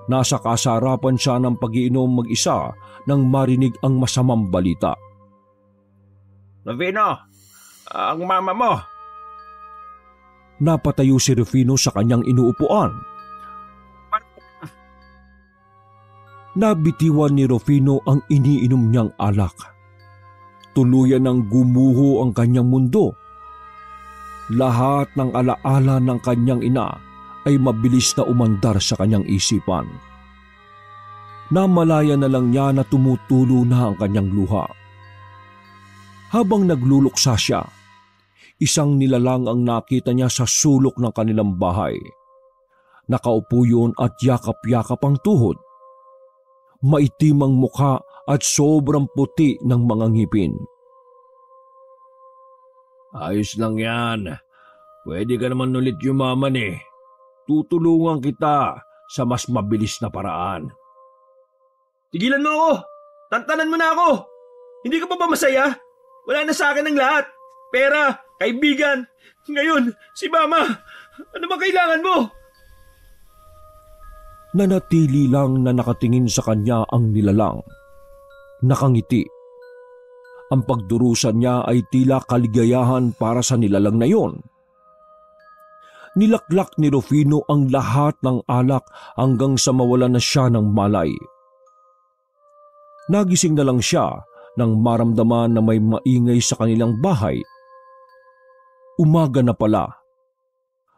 Nasa kasarapan siya ng pag-iinom mag-isa nang marinig ang masamang balita. Rufino, ang mama mo. Napatayo si Rufino sa kanyang inuupuan. Nabitiwan ni Rufino ang iniinom niyang alak. Tuluyan ng gumuho ang kanyang mundo. Lahat ng alaala ng kanyang ina ay mabilis na umandar sa kanyang isipan. Namalaya na lang niya na tumutulo na ang kanyang luha. Habang nagluluksa siya, isang nilalang ang nakita niya sa sulok ng kanilang bahay. Nakaupo yun at yakap-yakap ang tuhod. Maitim ang mukha at sobrang puti ng mga ngipin. Ayos lang yan. Pwede ka naman ulit yumaman eh. Tutulungan kita sa mas mabilis na paraan. Tigilan mo ako! Tantanan mo na ako! Hindi ka pa ba masaya? Wala na sa akin ang lahat. Pera, kaibigan. Ngayon, si Mama. Ano ba kailangan mo? Nanatili lang na nakatingin sa kanya ang nilalang. Nakangiti. Ang pagdurusa niya ay tila kaligayahan para sa nilalang na yon. Nilaklak ni Rufino ang lahat ng alak hanggang sa mawala na siya ng malay. Nagising na lang siya nang maramdaman na may maingay sa kanilang bahay. Umaga na pala.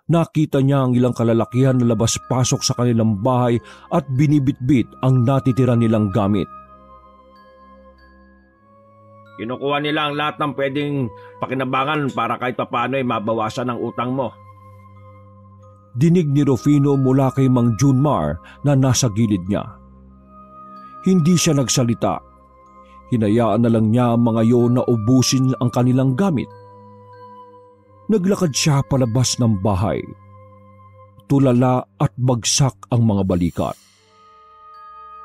Nakita niya ang ilang kalalakihan na labas-pasok sa kanilang bahay at binibitbit ang natitira nilang gamit. Kinukuha nila ang lahat ng pwedeng pakinabangan para kahit papaano ay mabawasan ang utang mo. Dinig ni Rufino mula kay Mang Junmar na nasa gilid niya. Hindi siya nagsalita. Hinayaan na lang niya ang mga yon na ubusin ang kanilang gamit. Naglakad siya palabas ng bahay. Tulala at bagsak ang mga balikat.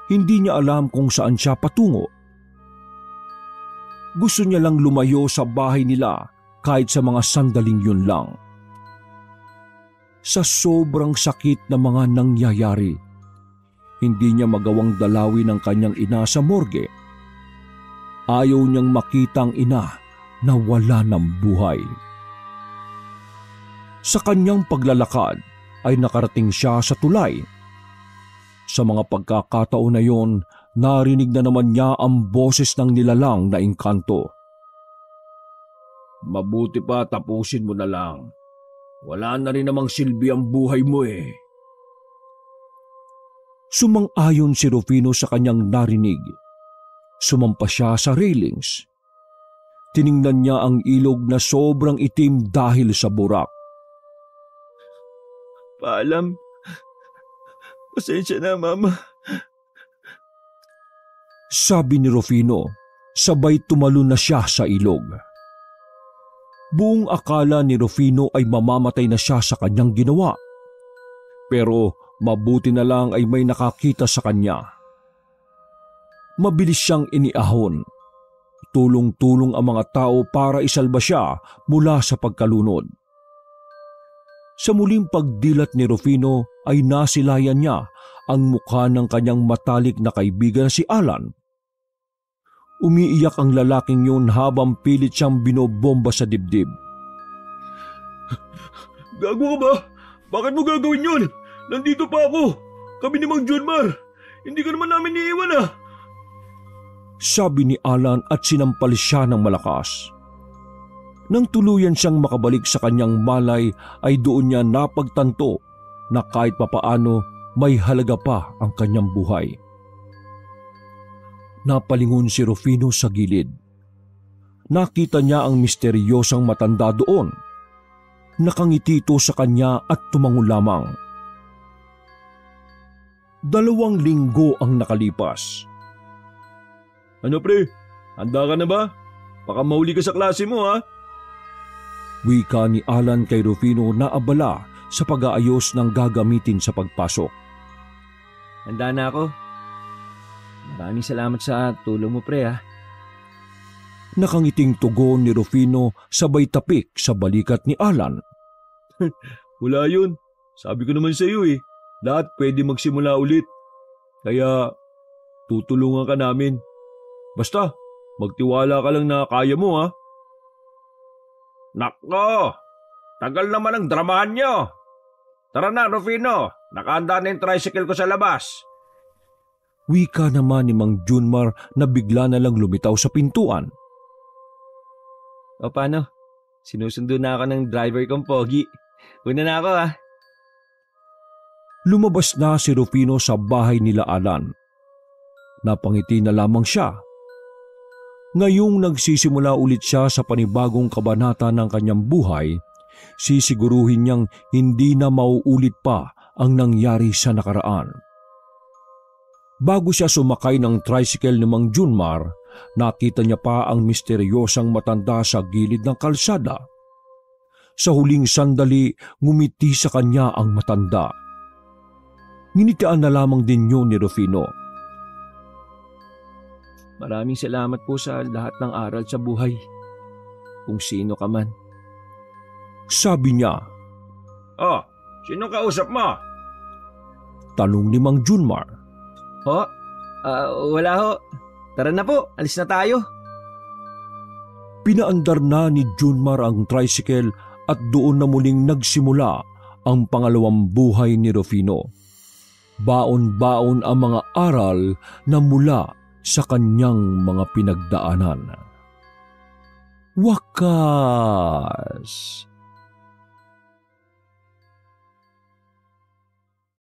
Hindi niya alam kung saan siya patungo. Gusto niya lang lumayo sa bahay nila kahit sa mga sandaling yun lang. Sa sobrang sakit na mga nangyayari, hindi niya magawang dalawin ang kanyang ina sa morgue. Ayaw niyang makita ang ina na wala ng buhay. Sa kanyang paglalakad ay nakarating siya sa tulay. Sa mga pagkakataon na yon, narinig na naman niya ang boses ng nilalang na engkanto. Mabuti pa tapusin mo na lang. Wala na rin namang silbi ang buhay mo eh. Sumang-ayon si Rufino sa kanyang narinig. Sumampa siya sa railings. Tiningnan niya ang ilog na sobrang itim dahil sa burak. Paalam. Pasensya na, Mama. Sabi ni Rufino, sabay tumalon na siya sa ilog. Buong akala ni Rufino ay mamamatay na siya sa kanyang ginawa. Pero mabuti na lang ay may nakakita sa kanya. Mabilis siyang iniahon. Tulong-tulong ang mga tao para isalba siya mula sa pagkalunod. Sa muling pagdilat ni Rufino ay nasilayan niya ang mukha ng kanyang matalik na kaibigan na si Alan. Umiiyak ang lalaking yun habang pilit siyang binobomba sa dibdib. Gago ka ba? Bakit mo gagawin yun? Nandito pa ako. Kami ni Mang Junmar. Hindi ka naman namin iiwan ah. Sabi ni Alan at sinampal siya ng malakas. Nang tuluyan siyang makabalik sa kanyang malay ay doon niya napagtanto na kahit papaano may halaga pa ang kanyang buhay. Napalingon si Rufino sa gilid. Nakita niya ang misteryosang matanda doon. Nakangiti ito sa kanya at tumango lamang. 2 linggo ang nakalipas. Ano pre? Handa ka na ba? Baka mahuli ka sa klase mo ha? Wika ni Alan kay Rufino na abala sa pag-aayos ng gagamitin sa pagpasok. Handa na ako. Maraming salamat sa tulong mo, pre, ha? Nakangiting tugon ni Rufino sabay tapik sa balikat ni Alan. Wala yun. Sabi ko naman sa iyo eh. Lahat pwede magsimula ulit. Kaya tutulungan ka namin. Basta, magtiwala ka lang na kaya mo ha. Nako! Tagal naman ang dramahan nyo. Tara na, Rufino. Nakahanda na yung tricycle ko sa labas. Wika naman ni Mang Junmar na bigla na lang lumitaw sa pintuan. O paano? Sinusundo na ako ng driver kong pogi. Una na ako ha. Lumabas na si Rufino sa bahay nila Alan. Napangiti na lamang siya. Ngayong nagsisimula ulit siya sa panibagong kabanata ng kanyang buhay, sisiguruhin niyang hindi na mauulit pa ang nangyari sa nakaraan. Bago siya sumakay ng tricycle ni Mang Junmar, nakita niya pa ang misteryosang matanda sa gilid ng kalsada. Sa huling sandali, ngumiti sa kanya ang matanda. Nginitian na lamang din yun ni Rufino. Maraming salamat po sa lahat ng aral sa buhay. Kung sino ka man. Sabi niya. Oh, sino kausap mo? Tanong ni Mang Junmar. Ho? Wala ho. Tara na po, alis na tayo. Pinaandar na ni Junmar ang tricycle at doon na muling nagsimula ang pangalawang buhay ni Rufino. Baon-baon ang mga aral na mula sa kanyang mga pinagdaanan. Wakas!